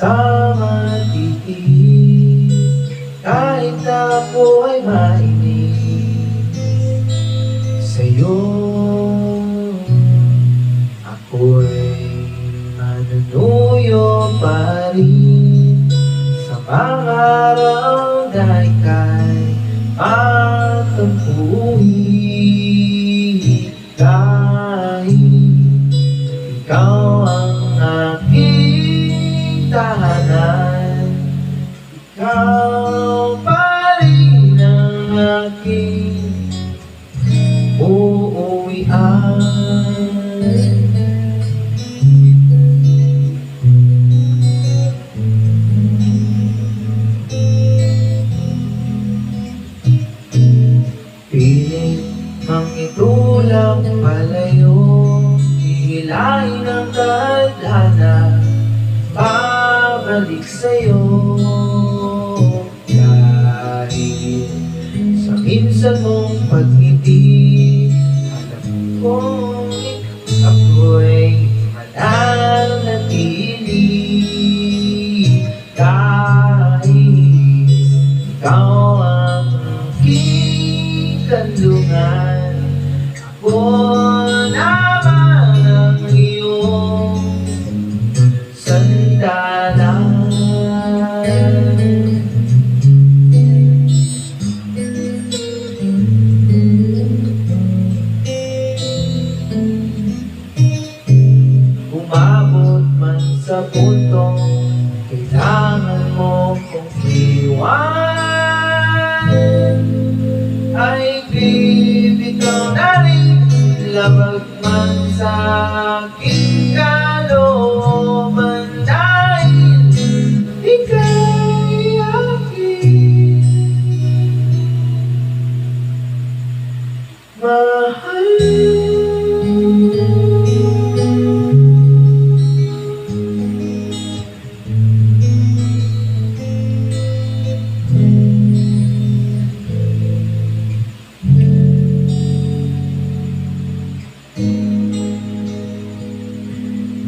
Sama titiis kahit na ako ay mainis sa'yo. Ako'y manunuyo pa rin sa pangarap na ika'y matampuhin. Kahit ikaw ang aking tahanan, ikaw pa rin ang aking uuwian. Piling mang itulak palayo, hihilahin ang tadhana, babalik sa'yo. Dahil sa minsan mong pagngiti, alam kong ako'y mananatili. Dahil ikaw ang aking kandungan, ako naman ang iyong sandalan. Umabot man sa puntong kailangan mo kong iwan, ay bibitaw na rin, labag man sa aking kalooban. Dahil ika'y aking mahal.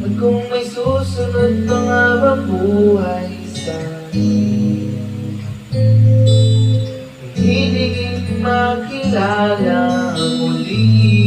At kung may susunod pa nga bang buhay sa akin, hihiliging makilala muli.